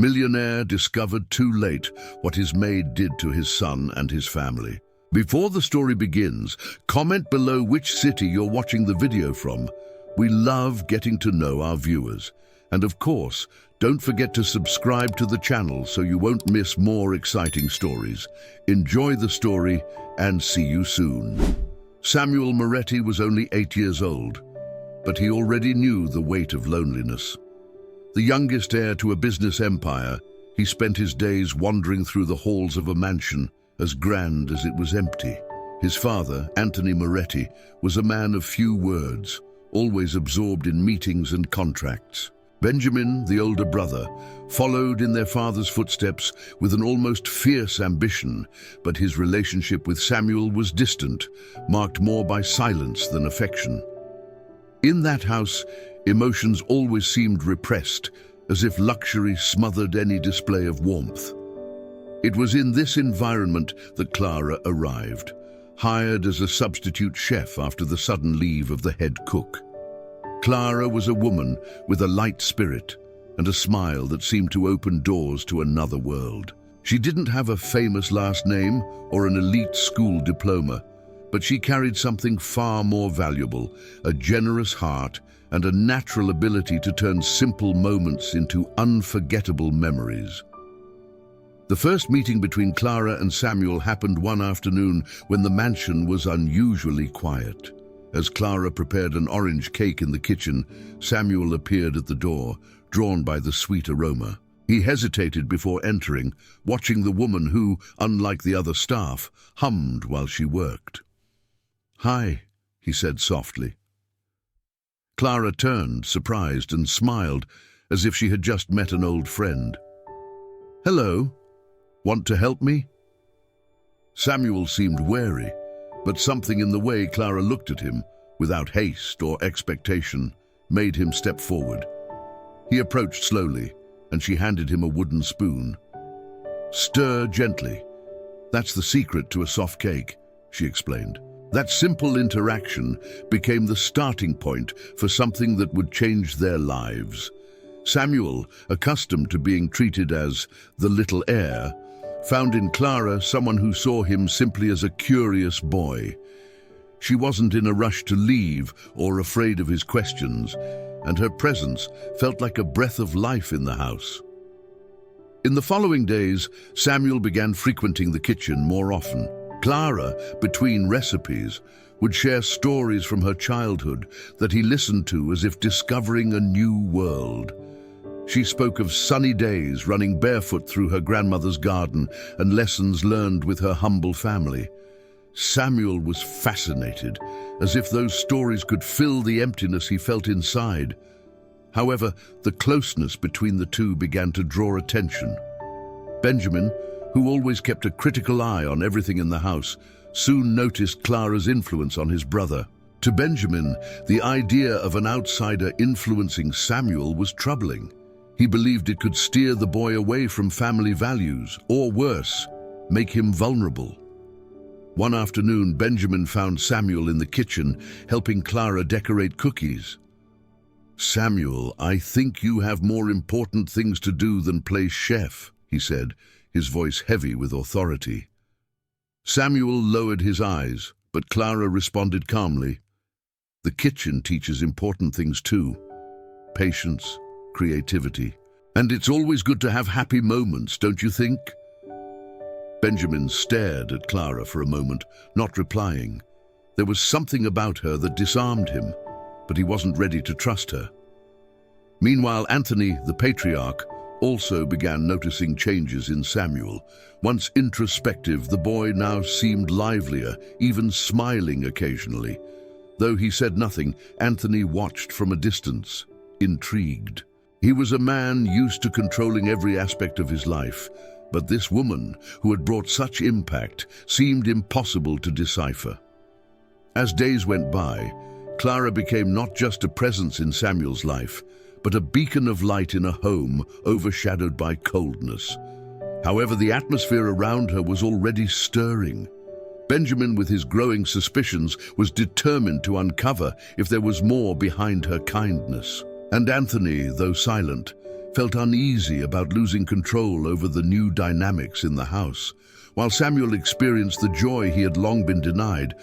Millionaire discovered too late what his maid did to his son and his family. Before the story begins, comment below which city you're watching the video from. We love getting to know our viewers. And of course, don't forget to subscribe to the channel so you won't miss more exciting stories. Enjoy the story and see you soon. Samuel Moretti was only 8 years old, but he already knew the weight of loneliness. The youngest heir to a business empire, he spent his days wandering through the halls of a mansion as grand as it was empty. His father, Anthony Moretti, was a man of few words, always absorbed in meetings and contracts. Benjamin, the older brother, followed in their father's footsteps with an almost fierce ambition, but his relationship with Samuel was distant, marked more by silence than affection. In that house, emotions always seemed repressed, as if luxury smothered any display of warmth. It was in this environment that Clara arrived, hired as a substitute chef after the sudden leave of the head cook. Clara was a woman with a light spirit and a smile that seemed to open doors to another world. She didn't have a famous last name or an elite school diploma, but she carried something far more valuable, a generous heart and a natural ability to turn simple moments into unforgettable memories. The first meeting between Clara and Samuel happened one afternoon when the mansion was unusually quiet. As Clara prepared an orange cake in the kitchen, Samuel appeared at the door, drawn by the sweet aroma. He hesitated before entering, watching the woman who, unlike the other staff, hummed while she worked. "Hi," he said softly. Clara turned, surprised, and smiled, as if she had just met an old friend. "Hello. Want to help me?" Samuel seemed wary, but something in the way Clara looked at him, without haste or expectation, made him step forward. He approached slowly, and she handed him a wooden spoon. "Stir gently. That's the secret to a soft cake," she explained. That simple interaction became the starting point for something that would change their lives. Samuel, accustomed to being treated as the little heir, found in Clara someone who saw him simply as a curious boy. She wasn't in a rush to leave or afraid of his questions, and her presence felt like a breath of life in the house. In the following days, Samuel began frequenting the kitchen more often. Clara, between recipes, would share stories from her childhood that he listened to as if discovering a new world. She spoke of sunny days running barefoot through her grandmother's garden and lessons learned with her humble family. Samuel was fascinated, as if those stories could fill the emptiness he felt inside. However, the closeness between the two began to draw attention. Benjamin, who always kept a critical eye on everything in the house, soon noticed Clara's influence on his brother. To Benjamin, the idea of an outsider influencing Samuel was troubling. He believed it could steer the boy away from family values, or worse, make him vulnerable. One afternoon, Benjamin found Samuel in the kitchen, helping Clara decorate cookies. "Samuel, I think you have more important things to do than play chef," he said, his voice heavy with authority. Samuel lowered his eyes, but Clara responded calmly. "The kitchen teaches important things too. Patience, creativity. And it's always good to have happy moments, don't you think?" Benjamin stared at Clara for a moment, not replying. There was something about her that disarmed him, but he wasn't ready to trust her. Meanwhile, Anthony, the patriarch, also began noticing changes in Samuel. Once introspective, the boy now seemed livelier, even smiling occasionally. Though he said nothing, Anthony watched from a distance, intrigued. He was a man used to controlling every aspect of his life, but this woman, who had brought such impact, seemed impossible to decipher. As days went by, Clara became not just a presence in Samuel's life, but a beacon of light in a home overshadowed by coldness. However, the atmosphere around her was already stirring. Benjamin, with his growing suspicions, was determined to uncover if there was more behind her kindness. And Anthony, though silent, felt uneasy about losing control over the new dynamics in the house. While Samuel experienced the joy he had long been denied,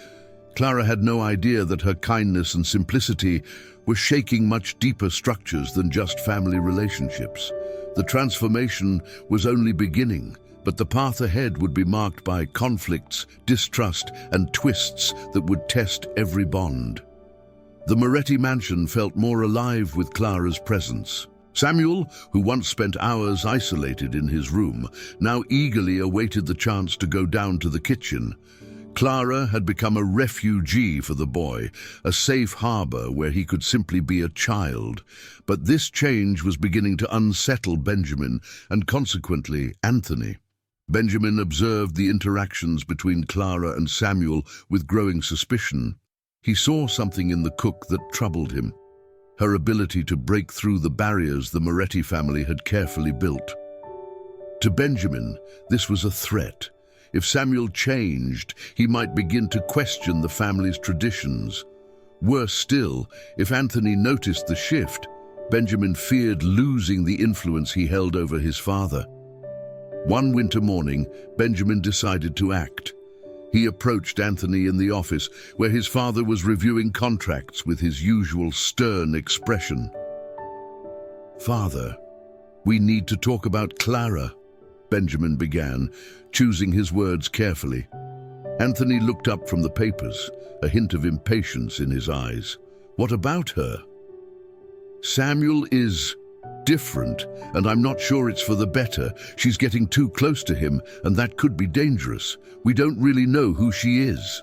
Clara had no idea that her kindness and simplicity were shaking much deeper structures than just family relationships. The transformation was only beginning, but the path ahead would be marked by conflicts, distrust, and twists that would test every bond. The Moretti mansion felt more alive with Clara's presence. Samuel, who once spent hours isolated in his room, now eagerly awaited the chance to go down to the kitchen. Clara had become a refugee for the boy, a safe harbor where he could simply be a child. But this change was beginning to unsettle Benjamin and consequently Anthony. Benjamin observed the interactions between Clara and Samuel with growing suspicion. He saw something in the cook that troubled him, her ability to break through the barriers the Moretti family had carefully built. To Benjamin, this was a threat. If Samuel changed, he might begin to question the family's traditions. Worse still, if Anthony noticed the shift, Benjamin feared losing the influence he held over his father. One winter morning, Benjamin decided to act. He approached Anthony in the office, where his father was reviewing contracts with his usual stern expression. "Father, we need to talk about Clara," Benjamin began, choosing his words carefully. Anthony looked up from the papers, a hint of impatience in his eyes. "What about her?" "Samuel is different, and I'm not sure it's for the better. She's getting too close to him, and that could be dangerous. We don't really know who she is."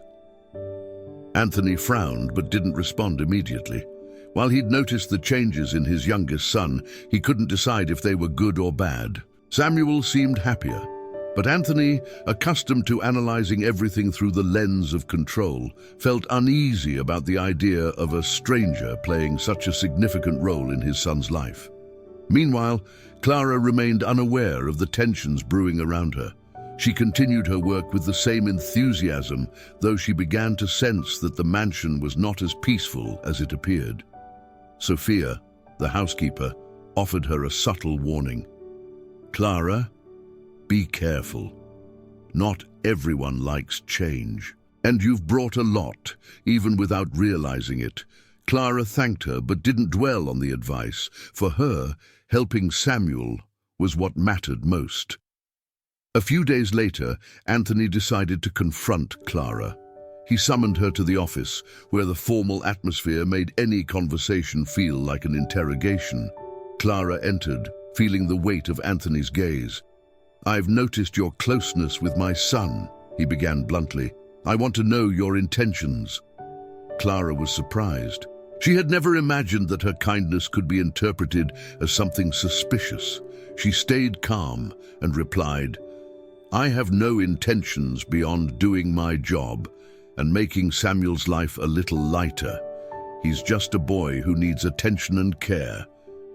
Anthony frowned but didn't respond immediately. While he'd noticed the changes in his youngest son, he couldn't decide if they were good or bad. Samuel seemed happier, but Anthony, accustomed to analyzing everything through the lens of control, felt uneasy about the idea of a stranger playing such a significant role in his son's life. Meanwhile, Clara remained unaware of the tensions brewing around her. She continued her work with the same enthusiasm, though she began to sense that the mansion was not as peaceful as it appeared. Sophia, the housekeeper, offered her a subtle warning. "Clara, be careful. Not everyone likes change. And you've brought a lot, even without realizing it." Clara thanked her but didn't dwell on the advice. For her, helping Samuel was what mattered most. A few days later, Anthony decided to confront Clara. He summoned her to the office, where the formal atmosphere made any conversation feel like an interrogation. Clara entered, feeling the weight of Anthony's gaze. "I've noticed your closeness with my son," he began bluntly. "I want to know your intentions." Clara was surprised. She had never imagined that her kindness could be interpreted as something suspicious. She stayed calm and replied, "I have no intentions beyond doing my job and making Samuel's life a little lighter. He's just a boy who needs attention and care,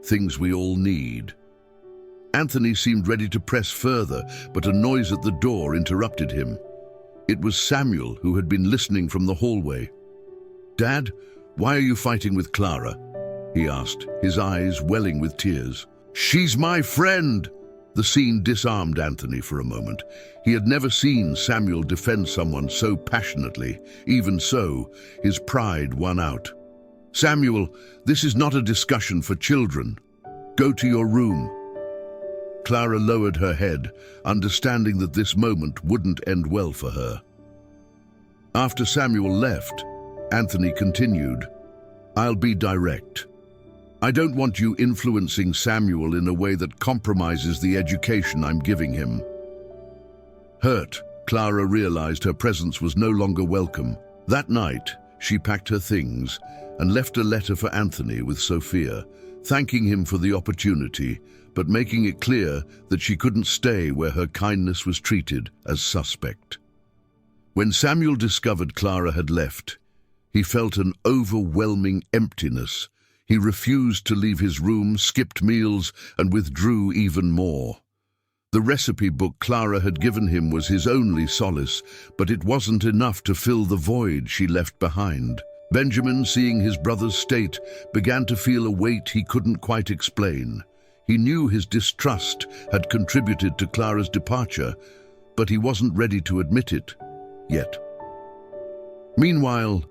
things we all need." Anthony seemed ready to press further, but a noise at the door interrupted him. It was Samuel, who had been listening from the hallway. "Dad, why are you fighting with Clara?" he asked, his eyes welling with tears. "She's my friend!" The scene disarmed Anthony for a moment. He had never seen Samuel defend someone so passionately. Even so, his pride won out. "Samuel, this is not a discussion for children. Go to your room." Clara lowered her head, understanding that this moment wouldn't end well for her. After Samuel left, Anthony continued, "I'll be direct. I don't want you influencing Samuel in a way that compromises the education I'm giving him." Hurt, Clara realized her presence was no longer welcome. That night, she packed her things and left a letter for Anthony with Sophia, thanking him for the opportunity, but making it clear that she couldn't stay where her kindness was treated as suspect. When Samuel discovered Clara had left, he felt an overwhelming emptiness. He refused to leave his room, skipped meals, and withdrew even more. The recipe book Clara had given him was his only solace, but it wasn't enough to fill the void she left behind. Benjamin, seeing his brother's state, began to feel a weight he couldn't quite explain. He knew his distrust had contributed to Clara's departure, but he wasn't ready to admit it yet. Meanwhile,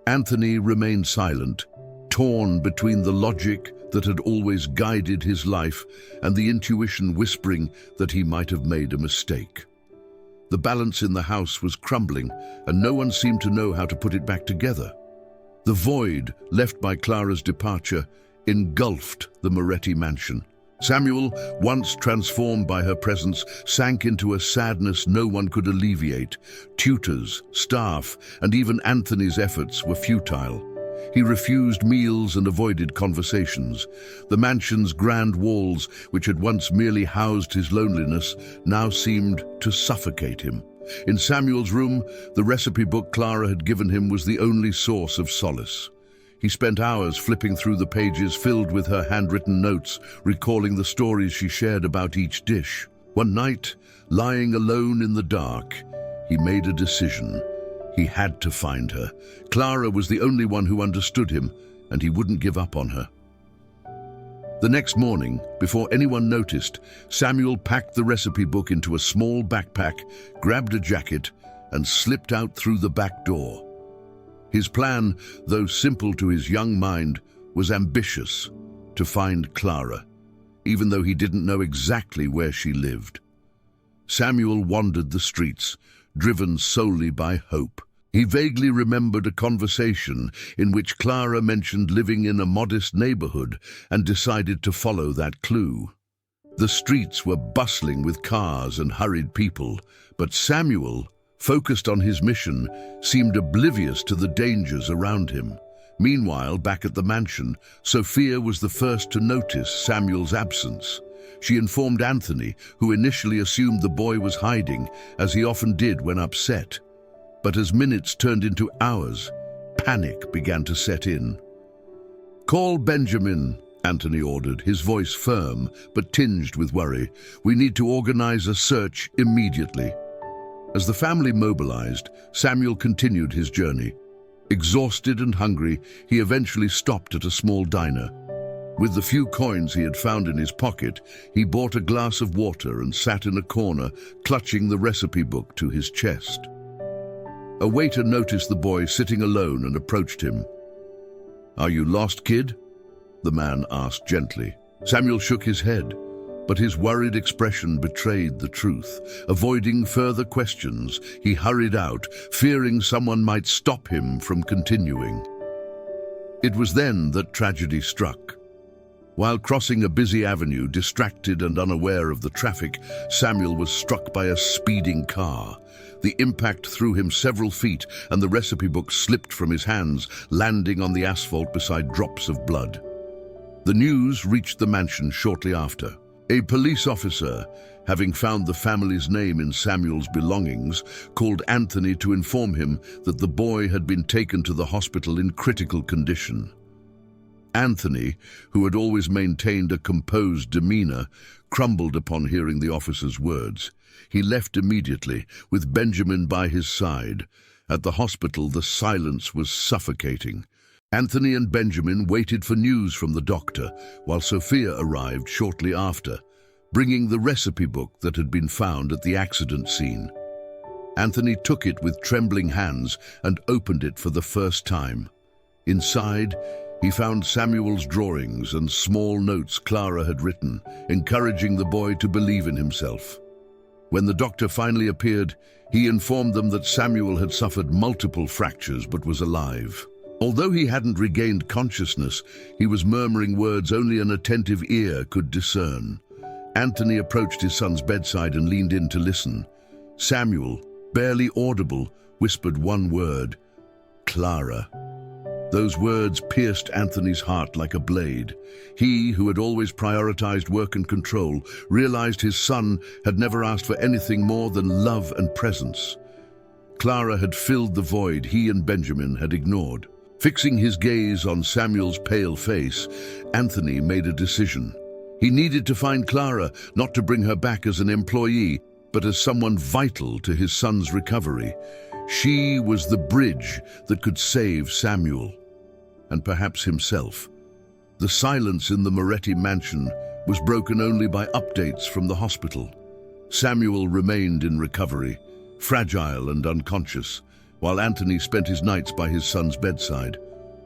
Anthony remained silent, torn between the logic that had always guided his life and the intuition whispering that he might have made a mistake. The balance in the house was crumbling, and no one seemed to know how to put it back together. The void left by Clara's departure engulfed the Moretti mansion. Samuel, once transformed by her presence, sank into a sadness no one could alleviate. Tutors, staff, and even Anthony's efforts were futile. He refused meals and avoided conversations. The mansion's grand walls, which had once merely housed his loneliness, now seemed to suffocate him. In Samuel's room, the recipe book Clara had given him was the only source of solace. He spent hours flipping through the pages filled with her handwritten notes, recalling the stories she shared about each dish. One night, lying alone in the dark, he made a decision. He had to find her. Clara was the only one who understood him, and he wouldn't give up on her. The next morning, before anyone noticed, Samuel packed the recipe book into a small backpack, grabbed a jacket, and slipped out through the back door. His plan, though simple to his young mind, was ambitious: to find Clara, even though he didn't know exactly where she lived. Samuel wandered the streets, driven solely by hope. He vaguely remembered a conversation in which Clara mentioned living in a modest neighborhood and decided to follow that clue. The streets were bustling with cars and hurried people, but Samuel, focused on his mission, seemed oblivious to the dangers around him. Meanwhile, back at the mansion, Sophia was the first to notice Samuel's absence. She informed Anthony, who initially assumed the boy was hiding, as he often did when upset. But as minutes turned into hours, panic began to set in. "Call Benjamin," Anthony ordered, his voice firm but tinged with worry. "We need to organize a search immediately." As the family mobilized, Samuel continued his journey. Exhausted and hungry, he eventually stopped at a small diner. With the few coins he had found in his pocket, he bought a glass of water and sat in a corner, clutching the recipe book to his chest. A waiter noticed the boy sitting alone and approached him. "Are you lost, kid?" the man asked gently. Samuel shook his head, but his worried expression betrayed the truth. Avoiding further questions, he hurried out, fearing someone might stop him from continuing. It was then that tragedy struck. While crossing a busy avenue, distracted and unaware of the traffic, Samuel was struck by a speeding car. The impact threw him several feet, and the recipe book slipped from his hands, landing on the asphalt beside drops of blood. The news reached the mansion shortly after. A police officer, having found the family's name in Samuel's belongings, called Anthony to inform him that the boy had been taken to the hospital in critical condition. Anthony, who had always maintained a composed demeanor, crumbled upon hearing the officer's words. He left immediately, with Benjamin by his side. At the hospital, the silence was suffocating. Anthony and Benjamin waited for news from the doctor, while Sophia arrived shortly after, bringing the recipe book that had been found at the accident scene. Anthony took it with trembling hands and opened it for the first time. Inside, he found Samuel's drawings and small notes Clara had written, encouraging the boy to believe in himself. When the doctor finally appeared, he informed them that Samuel had suffered multiple fractures but was alive. Although he hadn't regained consciousness, he was murmuring words only an attentive ear could discern. Anthony approached his son's bedside and leaned in to listen. Samuel, barely audible, whispered one word: "Clara." Those words pierced Anthony's heart like a blade. He, who had always prioritized work and control, realized his son had never asked for anything more than love and presence. Clara had filled the void he and Benjamin had ignored. Fixing his gaze on Samuel's pale face, Anthony made a decision. He needed to find Clara, not to bring her back as an employee, but as someone vital to his son's recovery. She was the bridge that could save Samuel, and perhaps himself. The silence in the Moretti mansion was broken only by updates from the hospital. Samuel remained in recovery, fragile and unconscious, while Anthony spent his nights by his son's bedside,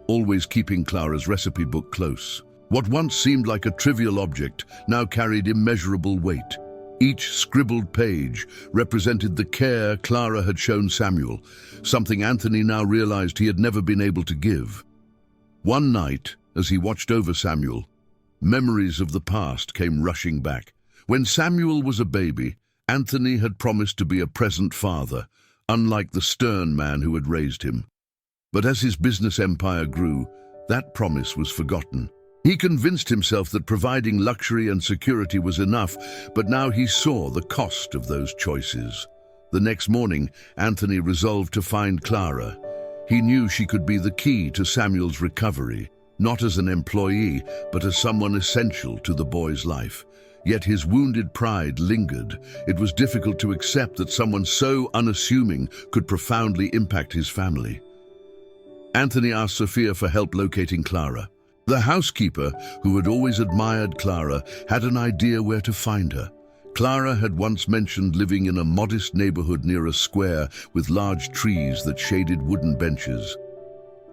always keeping Clara's recipe book close. What once seemed like a trivial object now carried immeasurable weight. Each scribbled page represented the care Clara had shown Samuel, something Anthony now realized he had never been able to give. One night, as he watched over Samuel, memories of the past came rushing back. When Samuel was a baby, Anthony had promised to be a present father, unlike the stern man who had raised him. But as his business empire grew, that promise was forgotten. He convinced himself that providing luxury and security was enough, but now he saw the cost of those choices. The next morning, Anthony resolved to find Clara. He knew she could be the key to Samuel's recovery, not as an employee, but as someone essential to the boy's life. Yet his wounded pride lingered. It was difficult to accept that someone so unassuming could profoundly impact his family. Anthony asked Sophia for help locating Clara. The housekeeper, who had always admired Clara, had an idea where to find her. Clara had once mentioned living in a modest neighborhood near a square with large trees that shaded wooden benches.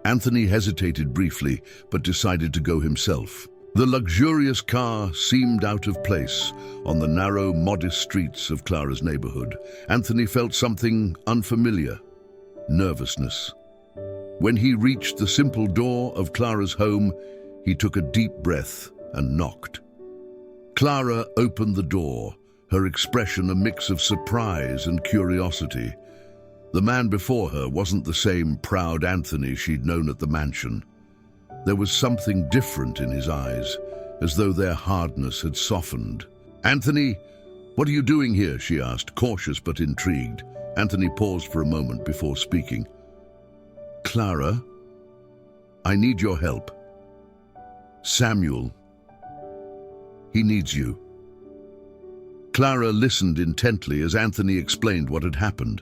Anthony hesitated briefly, but decided to go himself. The luxurious car seemed out of place on the narrow, modest streets of Clara's neighborhood. Anthony felt something unfamiliar: nervousness. When he reached the simple door of Clara's home, he took a deep breath and knocked. Clara opened the door, her expression a mix of surprise and curiosity. The man before her wasn't the same proud Anthony she'd known at the mansion. There was something different in his eyes, as though their hardness had softened. "Anthony, what are you doing here?" she asked, cautious but intrigued. Anthony paused for a moment before speaking. "Clara, I need your help. Samuel, he needs you." Clara listened intently as Anthony explained what had happened.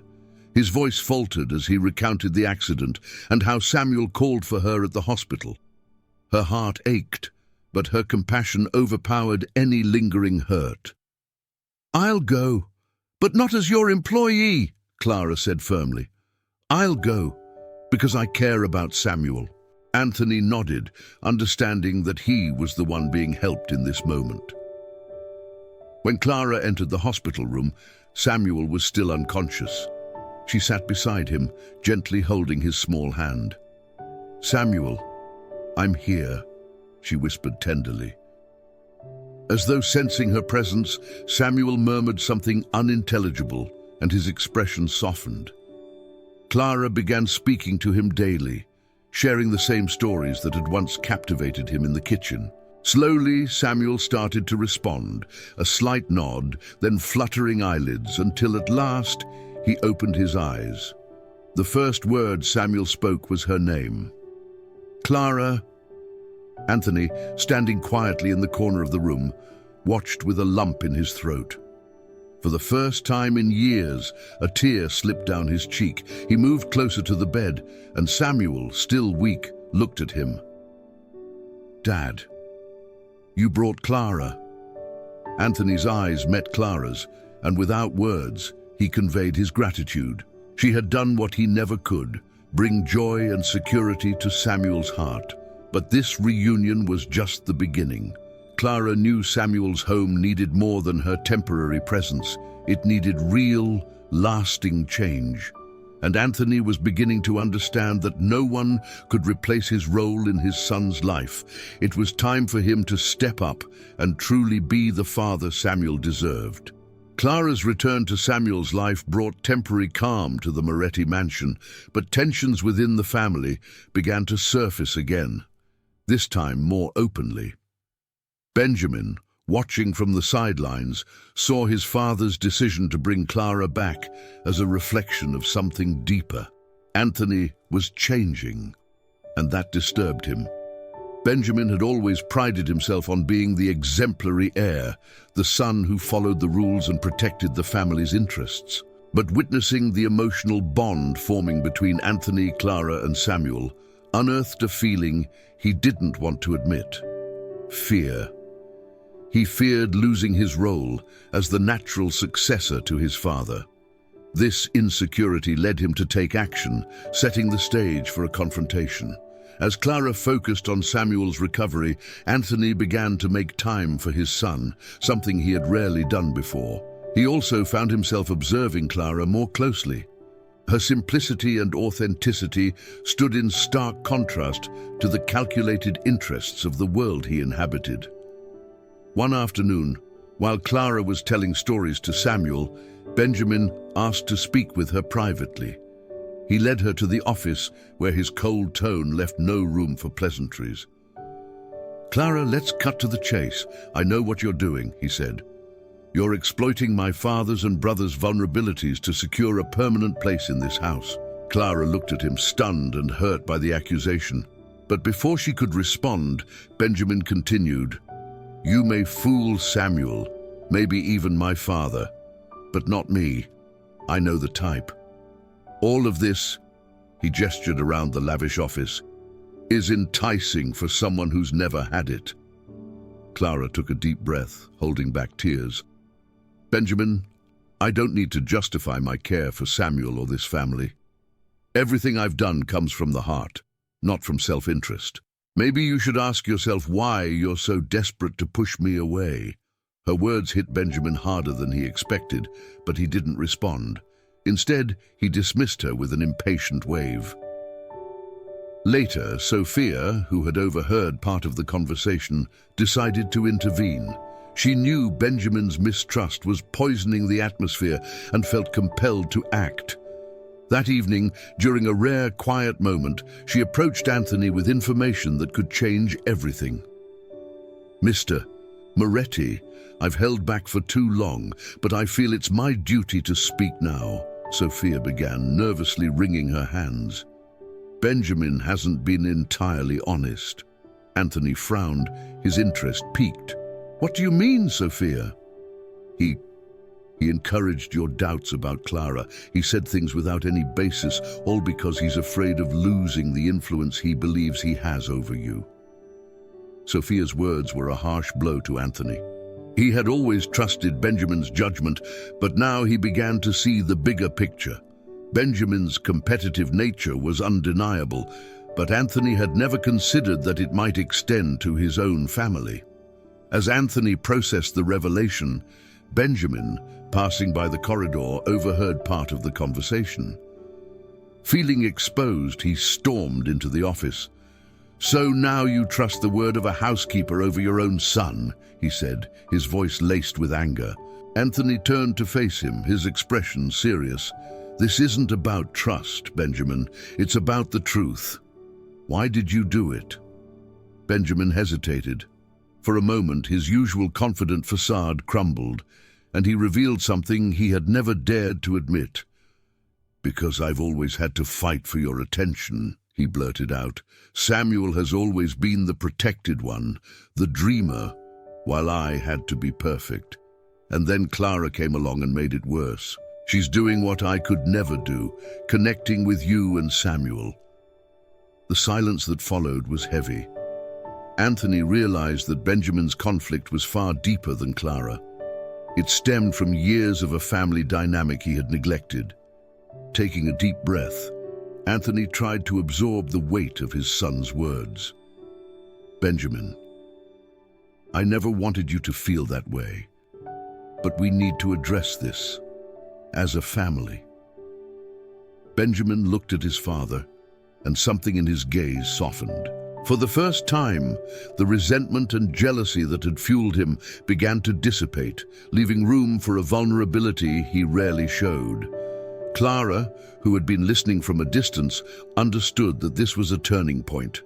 His voice faltered as he recounted the accident and how Samuel called for her at the hospital. Her heart ached, but her compassion overpowered any lingering hurt. "I'll go, but not as your employee," Clara said firmly. "I'll go, because I care about Samuel." Anthony nodded, understanding that he was the one being helped in this moment. When Clara entered the hospital room, Samuel was still unconscious. She sat beside him, gently holding his small hand. "Samuel, I'm here," she whispered tenderly. As though sensing her presence, Samuel murmured something unintelligible, and his expression softened. Clara began speaking to him daily, sharing the same stories that had once captivated him in the kitchen. Slowly, Samuel started to respond, a slight nod, then fluttering eyelids, until at last he opened his eyes. The first word Samuel spoke was her name. "Clara." Anthony, standing quietly in the corner of the room, watched with a lump in his throat. For the first time in years, a tear slipped down his cheek. He moved closer to the bed, and Samuel, still weak, looked at him. "Dad, you brought Clara." Anthony's eyes met Clara's, and without words, he conveyed his gratitude. She had done what he never could, bring joy and security to Samuel's heart. But this reunion was just the beginning. Clara knew Samuel's home needed more than her temporary presence. It needed real, lasting change. And Anthony was beginning to understand that no one could replace his role in his son's life. It was time for him to step up and truly be the father Samuel deserved. Clara's return to Samuel's life brought temporary calm to the Moretti mansion, but tensions within the family began to surface again, this time more openly. Benjamin, watching from the sidelines, saw his father's decision to bring Clara back as a reflection of something deeper. Anthony was changing, and that disturbed him. Benjamin had always prided himself on being the exemplary heir, the son who followed the rules and protected the family's interests. But witnessing the emotional bond forming between Anthony, Clara, and Samuel unearthed a feeling he didn't want to admit: fear. He feared losing his role as the natural successor to his father. This insecurity led him to take action, setting the stage for a confrontation. As Clara focused on Samuel's recovery, Anthony began to make time for his son, something he had rarely done before. He also found himself observing Clara more closely. Her simplicity and authenticity stood in stark contrast to the calculated interests of the world he inhabited. One afternoon, while Clara was telling stories to Samuel, Benjamin asked to speak with her privately. He led her to the office where his cold tone left no room for pleasantries. "Clara, let's cut to the chase. I know what you're doing," he said. "You're exploiting my father's and brother's vulnerabilities to secure a permanent place in this house." Clara looked at him, stunned and hurt by the accusation. But before she could respond, Benjamin continued, "You may fool Samuel, maybe even my father, but not me. I know the type. All of this," he gestured around the lavish office, "is enticing for someone who's never had it." Clara took a deep breath, holding back tears. "Benjamin, I don't need to justify my care for Samuel or this family. Everything I've done comes from the heart, not from self-interest. Maybe you should ask yourself why you're so desperate to push me away." Her words hit Benjamin harder than he expected, but he didn't respond. Instead, he dismissed her with an impatient wave. Later, Sophia, who had overheard part of the conversation, decided to intervene. She knew Benjamin's mistrust was poisoning the atmosphere and felt compelled to act. That evening, during a rare, quiet moment, she approached Anthony with information that could change everything. "Mr. Moretti, I've held back for too long, but I feel it's my duty to speak now," Sophia began, nervously wringing her hands. "Benjamin hasn't been entirely honest." Anthony frowned, his interest piqued. "What do you mean, Sophia?" He encouraged your doubts about Clara. He said things without any basis, all because he's afraid of losing the influence he believes he has over you." Sophia's words were a harsh blow to Anthony. He had always trusted Benjamin's judgment, but now he began to see the bigger picture. Benjamin's competitive nature was undeniable, but Anthony had never considered that it might extend to his own family. As Anthony processed the revelation, Benjamin, passing by the corridor, overheard part of the conversation. Feeling exposed, he stormed into the office. "So now you trust the word of a housekeeper over your own son," he said, his voice laced with anger. Anthony turned to face him, his expression serious. "This isn't about trust, Benjamin. It's about the truth. Why did you do it?" Benjamin hesitated. For a moment, his usual confident facade crumbled, and he revealed something he had never dared to admit. "Because I've always had to fight for your attention," he blurted out. "Samuel has always been the protected one, the dreamer, while I had to be perfect. And then Clara came along and made it worse. She's doing what I could never do, connecting with you and Samuel." The silence that followed was heavy. Anthony realized that Benjamin's conflict was far deeper than Clara. It stemmed from years of a family dynamic he had neglected. Taking a deep breath, Anthony tried to absorb the weight of his son's words. "Benjamin, I never wanted you to feel that way, but we need to address this as a family." Benjamin looked at his father, and something in his gaze softened. For the first time, the resentment and jealousy that had fueled him began to dissipate, leaving room for a vulnerability he rarely showed. Clara, who had been listening from a distance, understood that this was a turning point.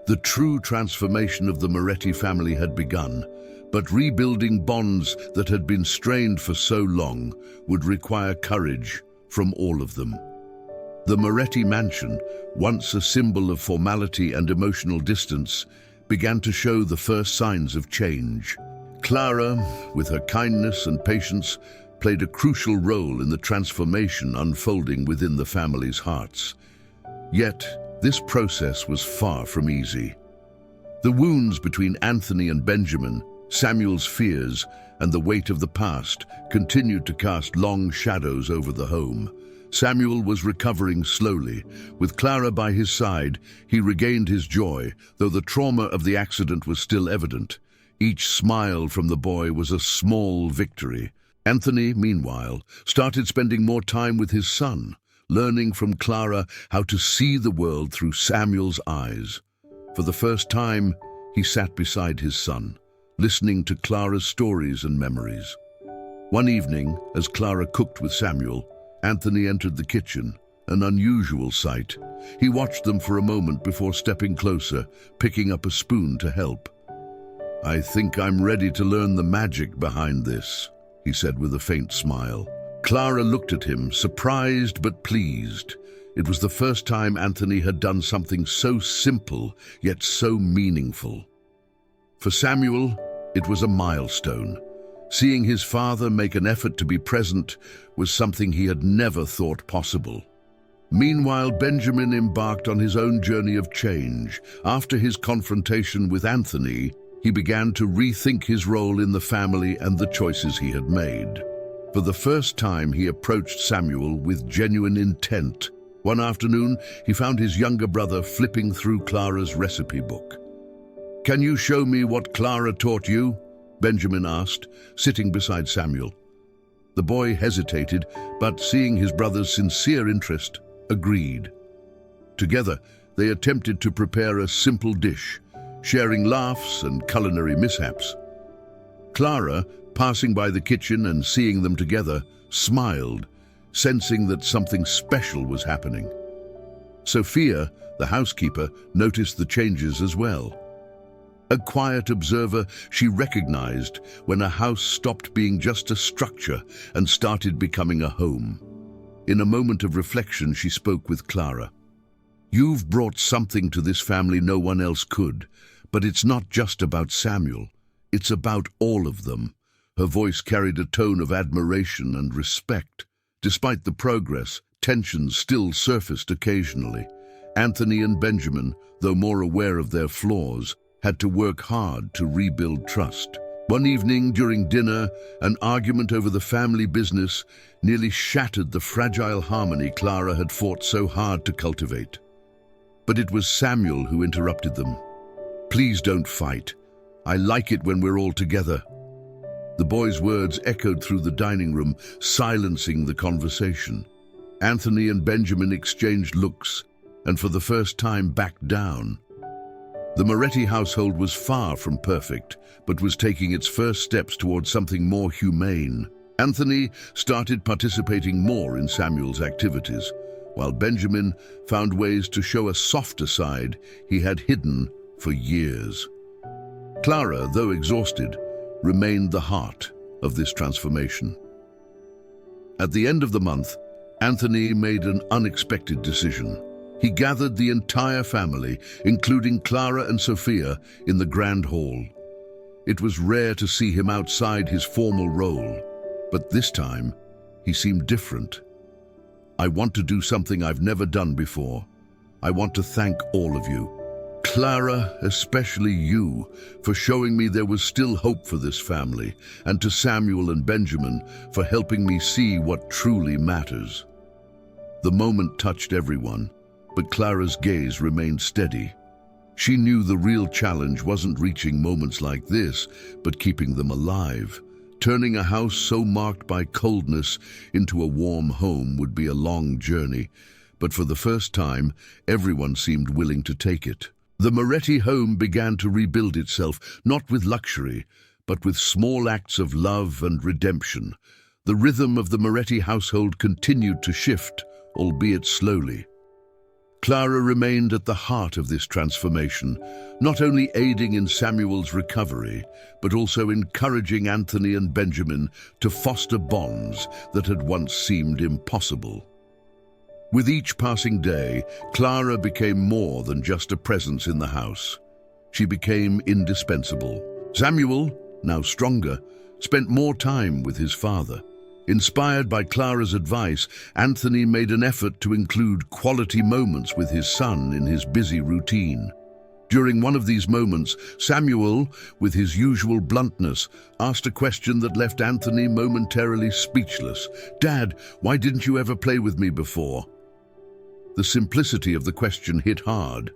The true transformation of the Moretti family had begun, but rebuilding bonds that had been strained for so long would require courage from all of them. The Moretti mansion, once a symbol of formality and emotional distance, began to show the first signs of change. Clara, with her kindness and patience, played a crucial role in the transformation unfolding within the family's hearts. Yet, this process was far from easy. The wounds between Anthony and Benjamin Samuel's fears and the weight of the past continued to cast long shadows over the home. Samuel was recovering slowly. With Clara by his side, he regained his joy, though the trauma of the accident was still evident. Each smile from the boy was a small victory. Anthony, meanwhile, started spending more time with his son, learning from Clara how to see the world through Samuel's eyes. For the first time, he sat beside his son, listening to Clara's stories and memories. One evening, as Clara cooked with Samuel, Anthony entered the kitchen, an unusual sight. He watched them for a moment before stepping closer, picking up a spoon to help. "I think I'm ready to learn the magic behind this," he said with a faint smile. Clara looked at him, surprised but pleased. It was the first time Anthony had done something so simple, yet so meaningful. For Samuel, it was a milestone. Seeing his father make an effort to be present was something he had never thought possible. Meanwhile, Benjamin embarked on his own journey of change. After his confrontation with Anthony, he began to rethink his role in the family and the choices he had made. For the first time, he approached Samuel with genuine intent. One afternoon, he found his younger brother flipping through Clara's recipe book. "Can you show me what Clara taught you?" Benjamin asked, sitting beside Samuel. The boy hesitated, but seeing his brother's sincere interest, agreed. Together, they attempted to prepare a simple dish, sharing laughs and culinary mishaps. Clara, passing by the kitchen and seeing them together, smiled, sensing that something special was happening. Sophia, the housekeeper, noticed the changes as well. A quiet observer, she recognized when a house stopped being just a structure and started becoming a home. In a moment of reflection, she spoke with Clara. "You've brought something to this family no one else could, but it's not just about Samuel. It's about all of them." Her voice carried a tone of admiration and respect. Despite the progress, tensions still surfaced occasionally. Anthony and Benjamin, though more aware of their flaws, had to work hard to rebuild trust. One evening during dinner, an argument over the family business nearly shattered the fragile harmony Clara had fought so hard to cultivate. But it was Samuel who interrupted them. "Please don't fight. I like it when we're all together." The boy's words echoed through the dining room, silencing the conversation. Anthony and Benjamin exchanged looks, and for the first time backed down. The Moretti household was far from perfect, but was taking its first steps towards something more humane. Anthony started participating more in Samuel's activities, while Benjamin found ways to show a softer side he had hidden for years. Clara, though exhausted, remained the heart of this transformation. At the end of the month, Anthony made an unexpected decision. He gathered the entire family, including Clara and Sophia, in the grand hall. It was rare to see him outside his formal role, but this time he seemed different. "I want to do something I've never done before. I want to thank all of you. Clara, especially you, for showing me there was still hope for this family, and to Samuel and Benjamin for helping me see what truly matters." The moment touched everyone, but Clara's gaze remained steady. She knew the real challenge wasn't reaching moments like this, but keeping them alive. Turning a house so marked by coldness into a warm home would be a long journey, but for the first time, everyone seemed willing to take it. The Moretti home began to rebuild itself, not with luxury, but with small acts of love and redemption. The rhythm of the Moretti household continued to shift, albeit slowly. Clara remained at the heart of this transformation, not only aiding in Samuel's recovery, but also encouraging Anthony and Benjamin to foster bonds that had once seemed impossible. With each passing day, Clara became more than just a presence in the house. She became indispensable. Samuel, now stronger, spent more time with his father. Inspired by Clara's advice, Anthony made an effort to include quality moments with his son in his busy routine. During one of these moments, Samuel, with his usual bluntness, asked a question that left Anthony momentarily speechless. "Dad, why didn't you ever play with me before?" The simplicity of the question hit hard.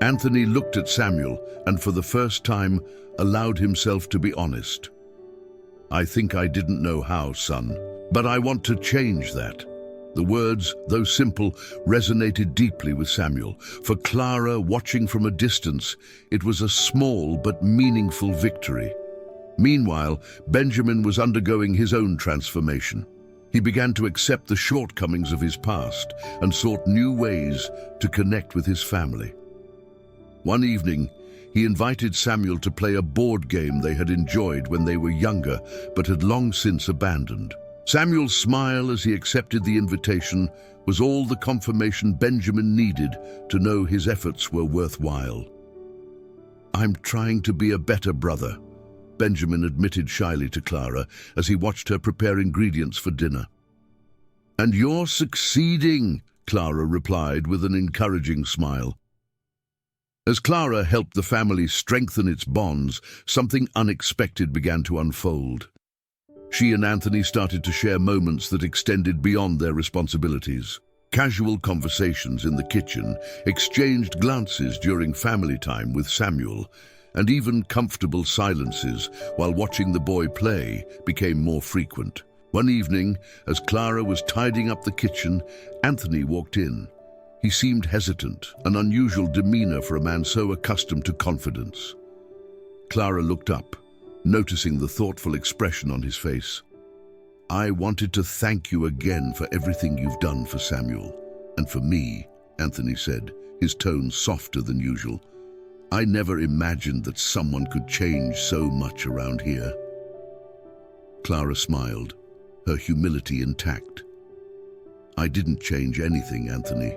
Anthony looked at Samuel and for the first time allowed himself to be honest. "I think I didn't know how, son, but I want to change that." The words, though simple, resonated deeply with Samuel. For Clara, watching from a distance, it was a small but meaningful victory. Meanwhile, Benjamin was undergoing his own transformation. He began to accept the shortcomings of his past and sought new ways to connect with his family. One evening, he invited Samuel to play a board game they had enjoyed when they were younger, but had long since abandoned. Samuel's smile as he accepted the invitation was all the confirmation Benjamin needed to know his efforts were worthwhile. "I'm trying to be a better brother," Benjamin admitted shyly to Clara as he watched her prepare ingredients for dinner. "And you're succeeding," Clara replied with an encouraging smile. As Clara helped the family strengthen its bonds, something unexpected began to unfold. She and Anthony started to share moments that extended beyond their responsibilities. Casual conversations in the kitchen, exchanged glances during family time with Samuel, and even comfortable silences while watching the boy play became more frequent. One evening, as Clara was tidying up the kitchen, Anthony walked in. He seemed hesitant, an unusual demeanor for a man so accustomed to confidence. Clara looked up, noticing the thoughtful expression on his face. "I wanted to thank you again for everything you've done for Samuel, and for me," Anthony said, his tone softer than usual. "I never imagined that someone could change so much around here." Clara smiled, her humility intact. "I didn't change anything, Anthony.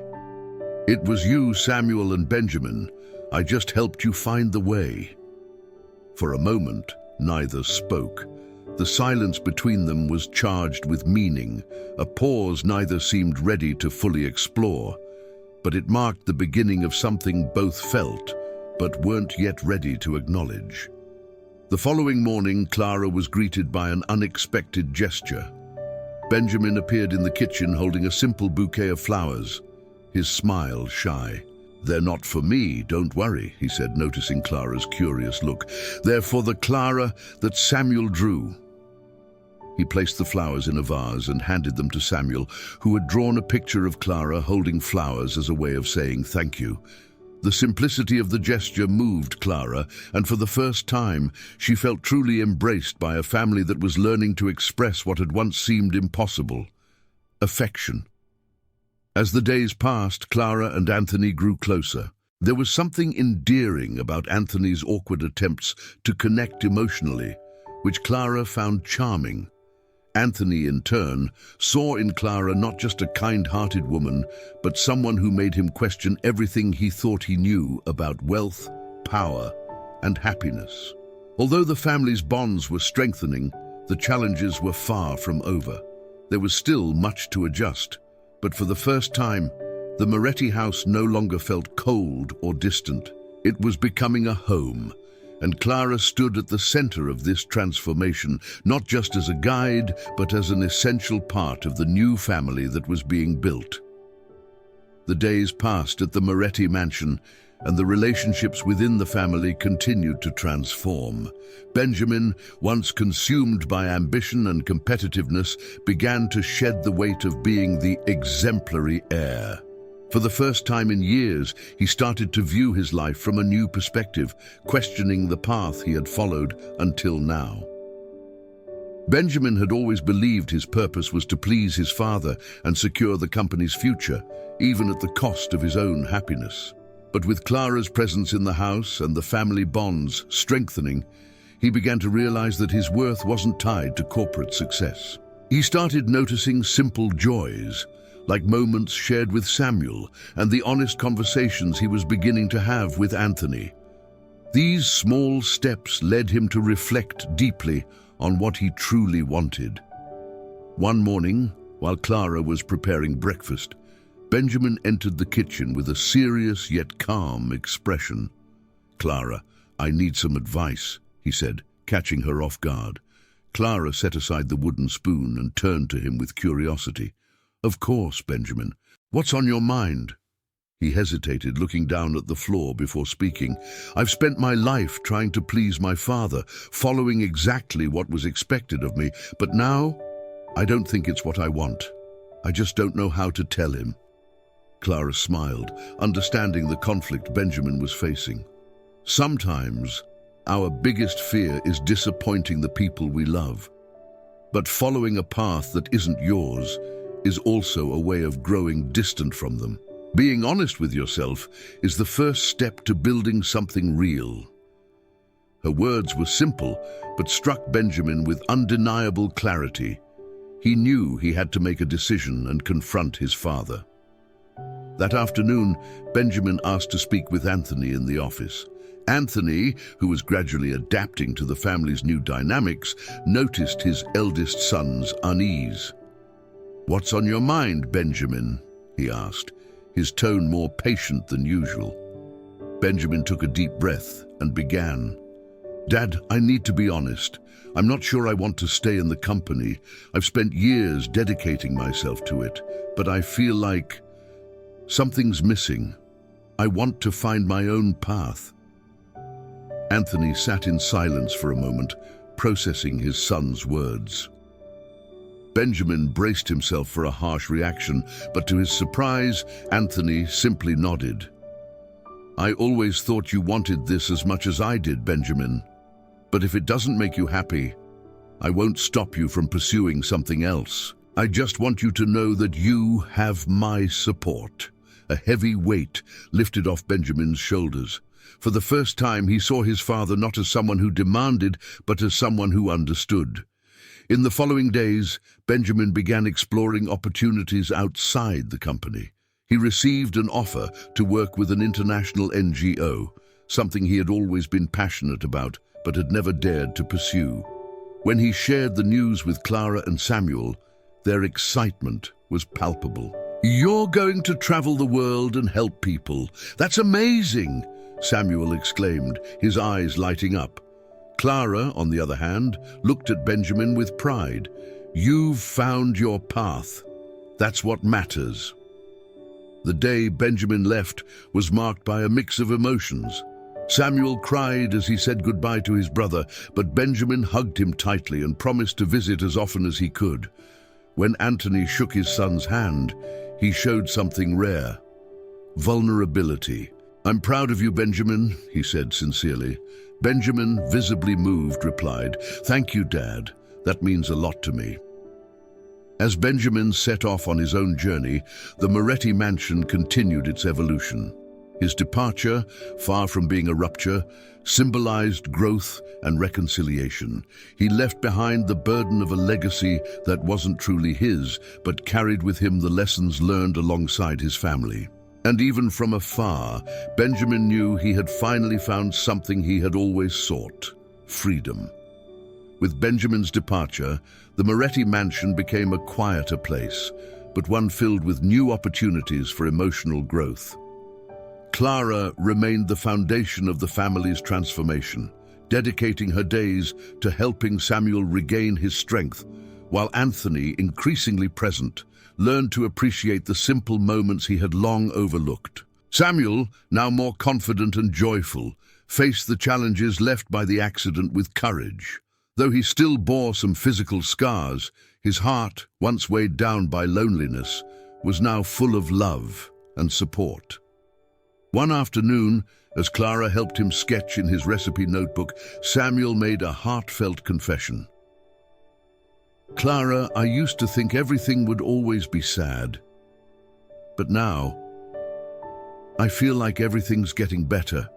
It was you, Samuel, and Benjamin. I just helped you find the way." For a moment, neither spoke. The silence between them was charged with meaning, a pause neither seemed ready to fully explore. But it marked the beginning of something both felt, but weren't yet ready to acknowledge. The following morning, Clara was greeted by an unexpected gesture. Benjamin appeared in the kitchen holding a simple bouquet of flowers, his smile shy. "They're not for me, don't worry," he said, noticing Clara's curious look. "They're for the Clara that Samuel drew." He placed the flowers in a vase and handed them to Samuel, who had drawn a picture of Clara holding flowers as a way of saying thank you. The simplicity of the gesture moved Clara, and for the first time, she felt truly embraced by a family that was learning to express what had once seemed impossible: affection. As the days passed, Clara and Anthony grew closer. There was something endearing about Anthony's awkward attempts to connect emotionally, which Clara found charming. Anthony, in turn, saw in Clara not just a kind-hearted woman, but someone who made him question everything he thought he knew about wealth, power, and happiness. Although the family's bonds were strengthening, the challenges were far from over. There was still much to adjust. But for the first time, the Moretti house no longer felt cold or distant. It was becoming a home, and Clara stood at the center of this transformation, not just as a guide, but as an essential part of the new family that was being built. The days passed at the Moretti mansion, and the relationships within the family continued to transform. Benjamin, once consumed by ambition and competitiveness, began to shed the weight of being the exemplary heir. For the first time in years, he started to view his life from a new perspective, questioning the path he had followed until now. Benjamin had always believed his purpose was to please his father and secure the company's future, even at the cost of his own happiness. But with Clara's presence in the house and the family bonds strengthening, he began to realize that his worth wasn't tied to corporate success. He started noticing simple joys, like moments shared with Samuel and the honest conversations he was beginning to have with Anthony. These small steps led him to reflect deeply on what he truly wanted. One morning, while Clara was preparing breakfast, Benjamin entered the kitchen with a serious yet calm expression. Clara. "I need some advice," he said, catching her off guard. Clara set aside the wooden spoon and turned to him with curiosity. "Of course, Benjamin. What's on your mind?" He hesitated, looking down at the floor before speaking. "I've spent my life trying to please my father, following exactly what was expected of me, but now I don't think it's what I want. I just don't know how to tell him." Clara smiled, understanding the conflict Benjamin was facing. "Sometimes our biggest fear is disappointing the people we love. But following a path that isn't yours is also a way of growing distant from them. Being honest with yourself is the first step to building something real." Her words were simple, but struck Benjamin with undeniable clarity. He knew he had to make a decision and confront his father. That afternoon, Benjamin asked to speak with Anthony in the office. Anthony, who was gradually adapting to the family's new dynamics, noticed his eldest son's unease. "What's on your mind, Benjamin?" he asked, his tone more patient than usual. Benjamin took a deep breath and began. "Dad, I need to be honest. I'm not sure I want to stay in the company. I've spent years dedicating myself to it, but I feel like something's missing. I want to find my own path." Anthony sat in silence for a moment, processing his son's words. Benjamin braced himself for a harsh reaction, but to his surprise, Anthony simply nodded. "I always thought you wanted this as much as I did, Benjamin. But if it doesn't make you happy, I won't stop you from pursuing something else. I just want you to know that you have my support." A heavy weight lifted off Benjamin's shoulders. For the first time, he saw his father not as someone who demanded, but as someone who understood. In the following days, Benjamin began exploring opportunities outside the company. He received an offer to work with an international NGO, something he had always been passionate about, but had never dared to pursue. When he shared the news with Clara and Samuel, their excitement was palpable. "You're going to travel the world and help people. That's amazing!" Samuel exclaimed, his eyes lighting up. Clara, on the other hand, looked at Benjamin with pride. "You've found your path. That's what matters." The day Benjamin left was marked by a mix of emotions. Samuel cried as he said goodbye to his brother, but Benjamin hugged him tightly and promised to visit as often as he could. When Anthony shook his son's hand, he showed something rare: vulnerability. "I'm proud of you, Benjamin," he said sincerely. Benjamin, visibly moved, replied, "Thank you, Dad. That means a lot to me." As Benjamin set off on his own journey, the Moretti mansion continued its evolution. His departure, far from being a rupture, symbolized growth and reconciliation. He left behind the burden of a legacy that wasn't truly his, but carried with him the lessons learned alongside his family. And even from afar, Benjamin knew he had finally found something he had always sought: freedom. With Benjamin's departure, the Moretti mansion became a quieter place, but one filled with new opportunities for emotional growth. Clara remained the foundation of the family's transformation, dedicating her days to helping Samuel regain his strength, while Anthony, increasingly present, learned to appreciate the simple moments he had long overlooked. Samuel, now more confident and joyful, faced the challenges left by the accident with courage. Though he still bore some physical scars, his heart, once weighed down by loneliness, was now full of love and support. One afternoon, as Clara helped him sketch in his recipe notebook, Samuel made a heartfelt confession. "Clara, I used to think everything would always be sad. But now, I feel like everything's getting better."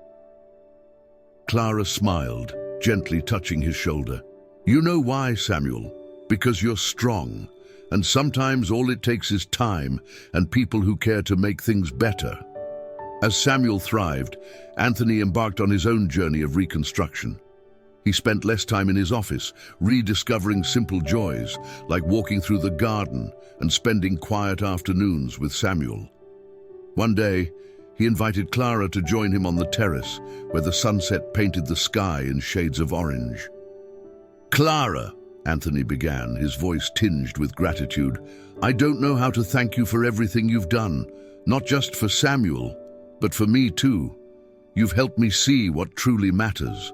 Clara smiled, gently touching his shoulder. "You know why, Samuel? Because you're strong, and sometimes all it takes is time and people who care to make things better." As Samuel thrived, Anthony embarked on his own journey of reconstruction. He spent less time in his office, rediscovering simple joys, like walking through the garden and spending quiet afternoons with Samuel. One day, He invited Clara to join him on the terrace, where the sunset painted the sky in shades of orange. "Clara," Anthony began, his voice tinged with gratitude, "I don't know how to thank you for everything you've done, not just for Samuel, but for me too. You've helped me see what truly matters."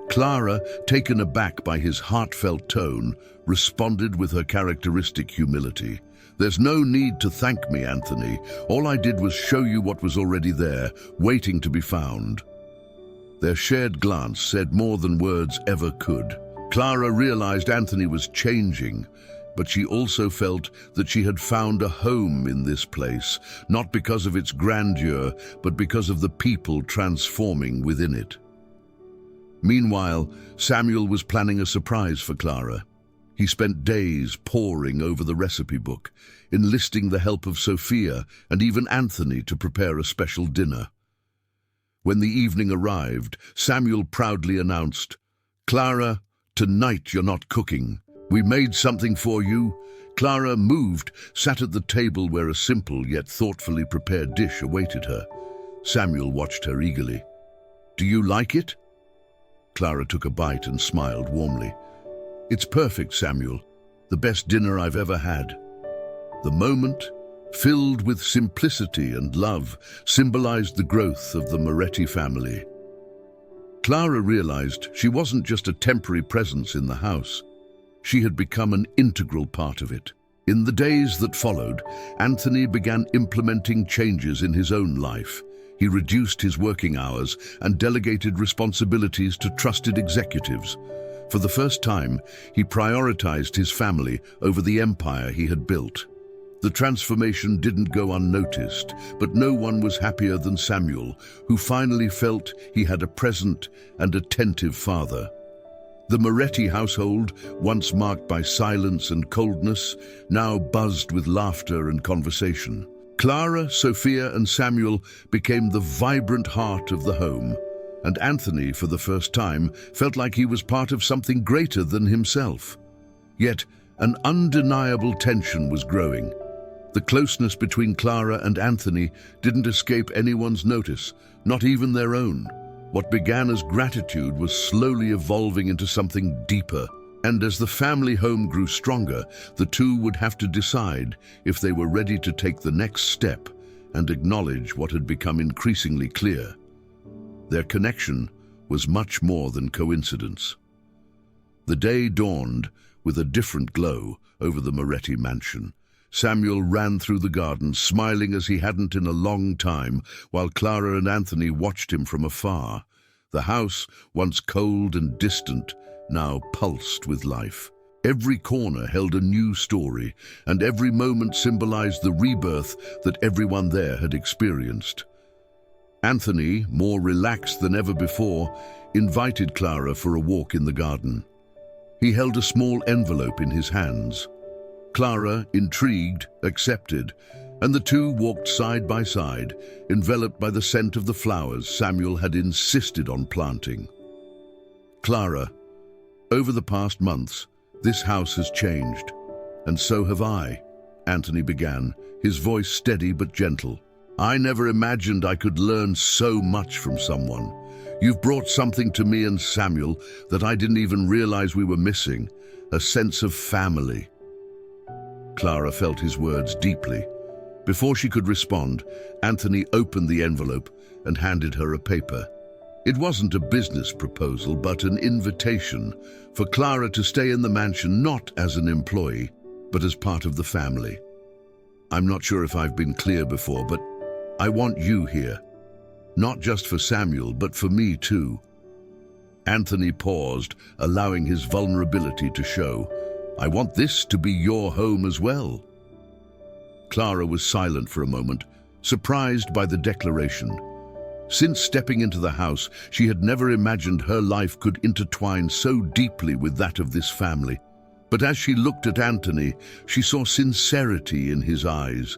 Clara, taken aback by his heartfelt tone, responded with her characteristic humility. "There's no need to thank me, Anthony. All I did was show you what was already there, waiting to be found." Their shared glance said more than words ever could. Clara realized Anthony was changing, but she also felt that she had found a home in this place, not because of its grandeur, but because of the people transforming within it. Meanwhile, Samuel was planning a surprise for Clara. He spent days poring over the recipe book, enlisting the help of Sophia and even Anthony to prepare a special dinner. When the evening arrived, Samuel proudly announced, "Clara, tonight you're not cooking. We made something for you." Clara, moved, sat at the table where a simple yet thoughtfully prepared dish awaited her. Samuel watched her eagerly. "Do you like it?" Clara took a bite and smiled warmly. "It's perfect, Samuel. The best dinner I've ever had." The moment, filled with simplicity and love, symbolized the growth of the Moretti family. Clara realized she wasn't just a temporary presence in the house. She had become an integral part of it. In the days that followed, Anthony began implementing changes in his own life. He reduced his working hours and delegated responsibilities to trusted executives. For the first time, he prioritized his family over the empire he had built. The transformation didn't go unnoticed, but no one was happier than Samuel, who finally felt he had a present and attentive father. The Moretti household, once marked by silence and coldness, now buzzed with laughter and conversation. Clara, Sophia, and Samuel became the vibrant heart of the home, and Anthony, for the first time, felt like he was part of something greater than himself. Yet, an undeniable tension was growing. The closeness between Clara and Anthony didn't escape anyone's notice, not even their own. What began as gratitude was slowly evolving into something deeper. And as the family home grew stronger, the two would have to decide if they were ready to take the next step and acknowledge what had become increasingly clear. Their connection was much more than coincidence. The day dawned with a different glow over the Moretti mansion. Samuel ran through the garden, smiling as he hadn't in a long time, while Clara and Anthony watched him from afar. The house, once cold and distant, now pulsed with life. Every corner held a new story, and every moment symbolized the rebirth that everyone there had experienced. Anthony, more relaxed than ever before, invited Clara for a walk in the garden. He held a small envelope in his hands. Clara, intrigued, accepted, and the two walked side by side, enveloped by the scent of the flowers Samuel had insisted on planting. "Clara, over the past months, this house has changed, and so have I," Anthony began, his voice steady but gentle. "I never imagined I could learn so much from someone. You've brought something to me and Samuel that I didn't even realize we were missing, a sense of family." Clara felt his words deeply. Before she could respond, Anthony opened the envelope and handed her a paper. It wasn't a business proposal, but an invitation for Clara to stay in the mansion not as an employee, but as part of the family. "I'm not sure if I've been clear before, but I want you here. Not just for Samuel, but for me too." Anthony paused, allowing his vulnerability to show. "I want this to be your home as well." Clara was silent for a moment, surprised by the declaration. Since stepping into the house, she had never imagined her life could intertwine so deeply with that of this family. But as she looked at Anthony, she saw sincerity in his eyes.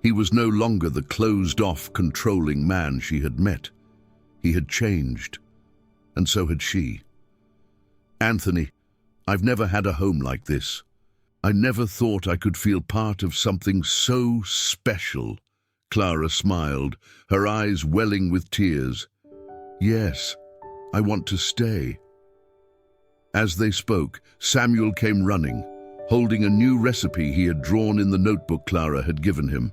He was no longer the closed-off, controlling man she had met. He had changed, and so had she. "Anthony, I've never had a home like this. I never thought I could feel part of something so special," Clara smiled, her eyes welling with tears. "Yes, I want to stay." As they spoke, Samuel came running, holding a new recipe he had drawn in the notebook Clara had given him.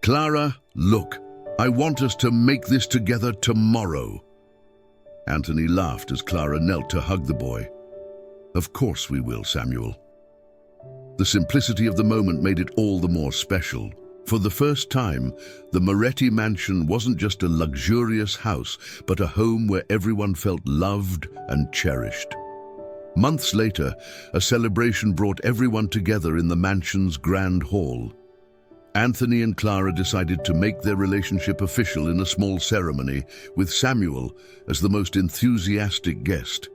"Clara, look, I want us to make this together tomorrow." Anthony laughed as Clara knelt to hug the boy. "Of course we will, Samuel." The simplicity of the moment made it all the more special. For the first time, the Moretti mansion wasn't just a luxurious house, but a home where everyone felt loved and cherished. Months later, a celebration brought everyone together in the mansion's grand hall. Anthony and Clara decided to make their relationship official in a small ceremony, with Samuel as the most enthusiastic guest.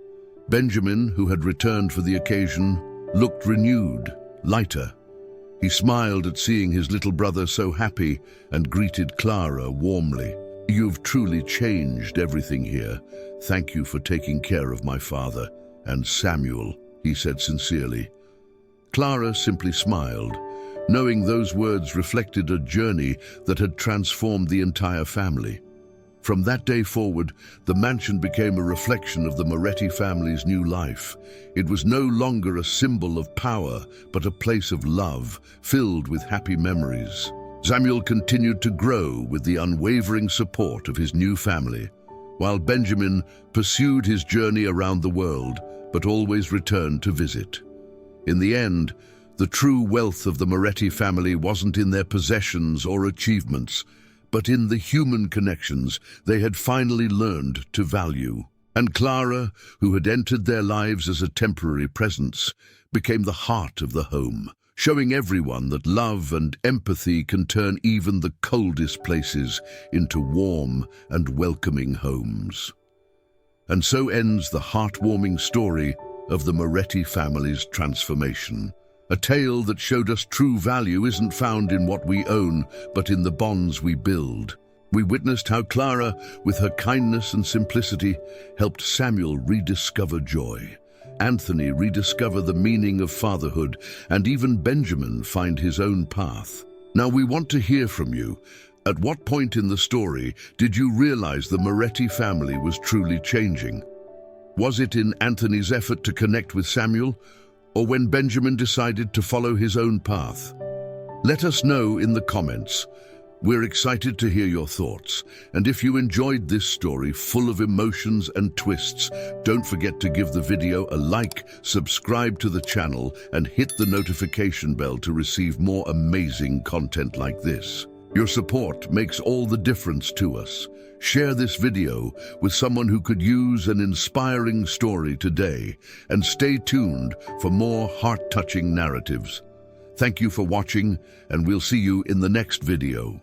Benjamin, who had returned for the occasion, looked renewed, lighter. He smiled at seeing his little brother so happy and greeted Clara warmly. "You've truly changed everything here. Thank you for taking care of my father and Samuel," he said sincerely. Clara simply smiled, knowing those words reflected a journey that had transformed the entire family. From that day forward, the mansion became a reflection of the Moretti family's new life. It was no longer a symbol of power, but a place of love, filled with happy memories. Samuel continued to grow with the unwavering support of his new family, while Benjamin pursued his journey around the world, but always returned to visit. In the end, the true wealth of the Moretti family wasn't in their possessions or achievements, but in the human connections they had finally learned to value. And Clara, who had entered their lives as a temporary presence, became the heart of the home, showing everyone that love and empathy can turn even the coldest places into warm and welcoming homes. And so ends the heartwarming story of the Moretti family's transformation. A tale that showed us true value isn't found in what we own, but in the bonds we build. We witnessed how Clara, with her kindness and simplicity, helped Samuel rediscover joy, Anthony rediscover the meaning of fatherhood, and even Benjamin find his own path. Now we want to hear from you. At what point in the story did you realize the Moretti family was truly changing? Was it in Anthony's effort to connect with Samuel, or when Benjamin decided to follow his own path? Let us know in the comments. We're excited to hear your thoughts. And if you enjoyed this story full of emotions and twists, don't forget to give the video a like, subscribe to the channel, and hit the notification bell to receive more amazing content like this. Your support makes all the difference to us. Share this video with someone who could use an inspiring story today, and stay tuned for more heart-touching narratives. Thank you for watching, and we'll see you in the next video.